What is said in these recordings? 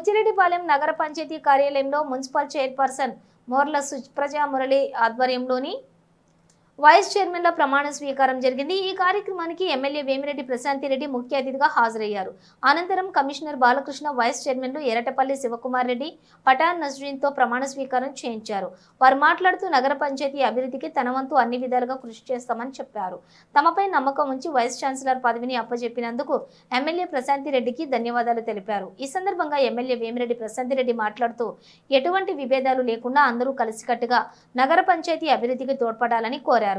బుచ్చిరెడ్డిపాలెం నగర పంచాయతీ కార్యాలయంలో municipal chairperson Morla Supraja Murali ఆధ్వర్యంలోని వైస్ చైర్మన్ల ప్రమాణ స్వీకారం జరిగింది। ఈ కార్యక్రమానికి ఎమ్మెల్యే వేమిరెడ్డి ప్రశాంతి రెడ్డి ముఖ్య అతిథిగా హాజరయ్యారు। అనంతరం కమిషనర్ బాలకృష్ణ, వైస్ చైర్మన్లు ఎరటపల్లి శివకుమార్ రెడ్డి, పఠాన్ నజ్రీన్తో ప్రమాణ స్వీకారం చేయించారు। వారు మాట్లాడుతూ నగర పంచాయతీ అభివృద్ధికి తన వంతు అన్ని విధాలుగా కృషి చేస్తామని చెప్పారు। తమపై నమ్మకం ఉంచి వైస్ ఛాన్సలర్ పదవిని అప్పజెప్పినందుకు ఎమ్మెల్యే ప్రశాంతి రెడ్డికి ధన్యవాదాలు తెలిపారు। ఈ సందర్భంగా ఎమ్మెల్యే వేమిరెడ్డి ప్రశాంతి రెడ్డి మాట్లాడుతూ ఎటువంటి విభేదాలు లేకుండా అందరూ కలిసికట్టుగా నగర పంచాయతీ అభివృద్ధికి తోడ్పడాలని కోరారు।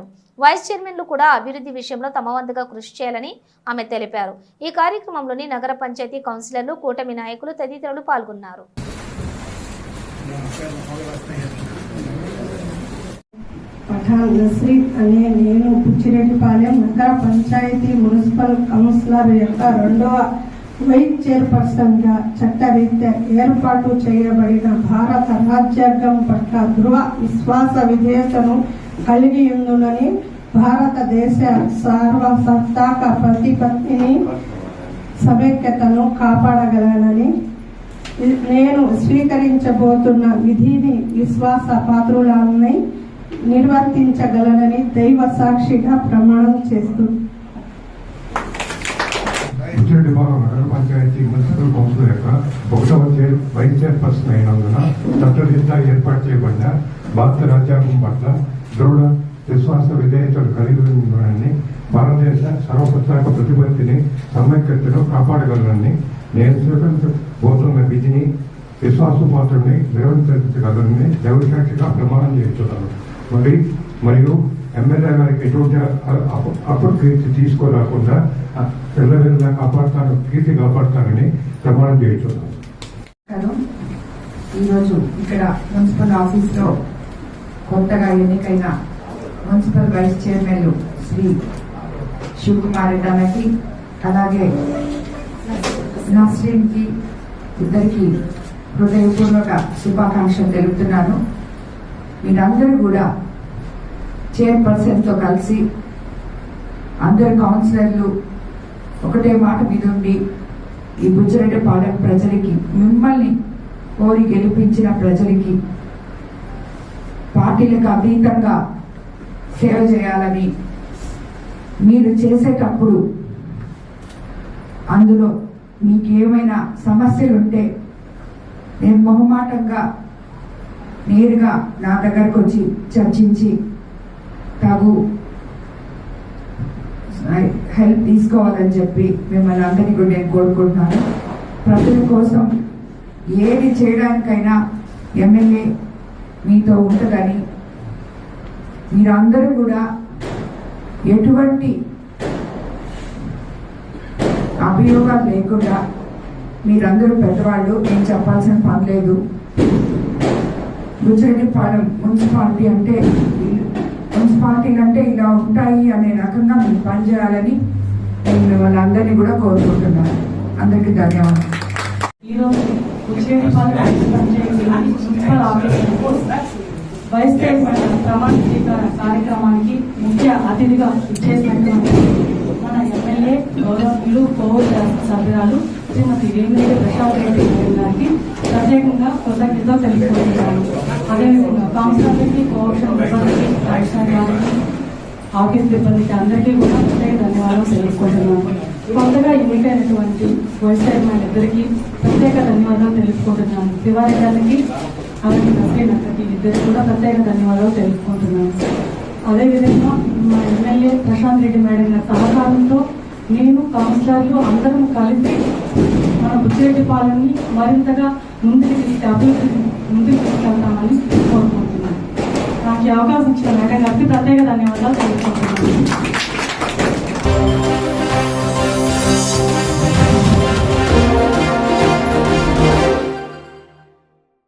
వైస్ చైర్మన్లు కూడా అభివృద్ధి విషయంలో తమ వంతుగా కృషి చేయాలని ఆమె తెలిపారు। ఈ కార్యక్రమంలోని నగర పంచాయతీ కౌన్సిలర్లు, కూటమి నాయకులు తదితరులు పాల్గొన్నారు। పఠాన్ నస్రీన్ అనే నేను బుచ్చిరెడ్డిపాలెం నగర పంచాయతీ మున్సిపల్ కౌన్సిలర్ యొక్క రెండవ వైస్ చైర్పర్సన్గా చట్టరీత్యా ఏర్పాటు చేయబడిన భారత రాజ్యాంగం పట్ల ధృవ విశ్వాస విధేయతను కలిగి ఉందని, భారతదేశ సార్వసత్తాక ప్రతిపత్తిని, సమైక్యతను కాపాడగలనని, నేను స్వీకరించబోతున్న విధిని విశ్వాస పాత్రులని నిర్వర్తించగలనని దైవ సాక్షిగా ప్రమాణం చేస్తూ నగర పంచాయతీ మున్సిపల్ కౌన్సిల్ యొక్క 1వ వైస్ చైర్పర్సన్ అయినందున చట్టరీత్యా ఏర్పాటు చేయబడిన భారత రాజ్యాంగం పట్ల దృఢ విశ్వాస విధేయతలు కలిగి ఉందని, భారతదేశ సర్వసత్తాక ప్రతిపత్తిని, సమైక్యతను కాపాడగలనని, నేను స్వీకరించబోతున్న విధిని విశ్వాసపాత్రుని నిర్వర్తించగలనని దైవసాక్షిగా ప్రమాణం చేస్తున్నాను। మరియు ఎమ్మెల్యే గారికి ఎటువంటి అపకీర్తి తీసుకోలేకుండా పిల్లల కాపాడుతాను, కీర్తి కాపాడుతానని ప్రమాణం చేస్తున్నాను। ఈరోజు ఇక్కడ మున్సిపల్ ఆఫీస్లో కొత్తగా ఎన్నికైన మున్సిపల్ వైస్ చైర్మన్లు శ్రీ శివకుమార్ రెడ్డి అన్నకి, అలాగే నస్రీన్కి ఇద్దరికి హృదయపూర్వక శుభాకాంక్షలు తెలుపుతున్నాను। మీరందరూ కూడా చైర్పర్సన్తో కలిసి అందరు కౌన్సిలర్లు ఒకటే మాట మీద ఉండి ఈ బుచ్చిరెడ్డిపాలెం ప్రజలకి, మిమ్మల్ని కోరి గెలిపించిన ప్రజలకి పార్టీలకు అతీతంగా సేవ చేయాలని, మీరు చేసేటప్పుడు అందులో మీకు ఏమైనా సమస్యలు ఉంటే నేను మొహమాటంగా నేరుగా నా దగ్గరకు వచ్చి చర్చించి తగు హెల్ప్ తీసుకోవాలని చెప్పి మిమ్మల్ని అందరినీ కూడా నేను కోరుకుంటున్నాను। ప్రజల కోసం ఏది చేయడానికైనా ఎమ్మెల్యే మీతో ఉంటుందని, మీరందరూ కూడా ఎటువంటి అభియోగాలు లేకుండా, మీరందరూ పెద్దవాళ్ళు, నేను చెప్పాల్సిన పని లేదు। బుచ్చిరెడ్డిపాలెం మున్సిపాలిటీ అంటే, మున్సిపాలిటీలు అంటే ఇలా ఉంటాయి అనే రకంగా మీరు పనిచేయాలని నేను వాళ్ళందరినీ కూడా కోరుకుంటున్నాను। అందరికీ ధన్యవాదాలు। ఈరోజు బుచ్చిరెడ్డిపాలెం మున్సిపల్ ఆఫీసులో వైస్ చైర్మన్ ప్రమాణ స్వీకార కార్యక్రమానికి ముఖ్య అతిథిగా ఇచ్చేసినటువంటి మన ఎమ్మెల్యే గౌరవనీయులు కోవూరు సభ్యురాలు శ్రీమతి వేమిరెడ్డి ప్రశాంతి రెడ్డి గారికి ప్రత్యేకంగా కృతజ్ఞతలు తెలుపుకుంటున్నాను। అదేవిధంగా కౌన్సిలర్లకి, కోఆప్షన్ సిబ్బందికి, కమిషనర్ గారికి, ఆఫీస్ సిబ్బందికి అందరికీ కూడా ప్రత్యేక ధన్యవాదాలు తెలుపుకుంటున్నాను। కొత్తగా ఎన్నికైనటువంటి వైస్ చైర్మన్ ఇద్దరికి ప్రత్యేక ధన్యవాదాలు తెలుపుకుంటున్నాను। శివారెడ్డి గారికి, అలాగే నస్రీన్ అక్కకి ఇద్దరికి కూడా ప్రత్యేక ధన్యవాదాలు తెలుపుకుంటున్నాను। అదేవిధంగా మా ఎమ్మెల్యే ప్రశాంత్ రెడ్డి మేడం గారి సహకారంతో నేను, కౌన్సిలర్లు అందరం కలిసి మన బుచ్చిరెడ్డిపాలెంని మరింతగా ముందుకు తీసుకెళ్తామని కోరుకుంటున్నాను। నాకు ఈ అవకాశం ఇచ్చిన మేడం గారికి ప్రత్యేక ధన్యవాదాలు తెలుపుకుంటున్నాను।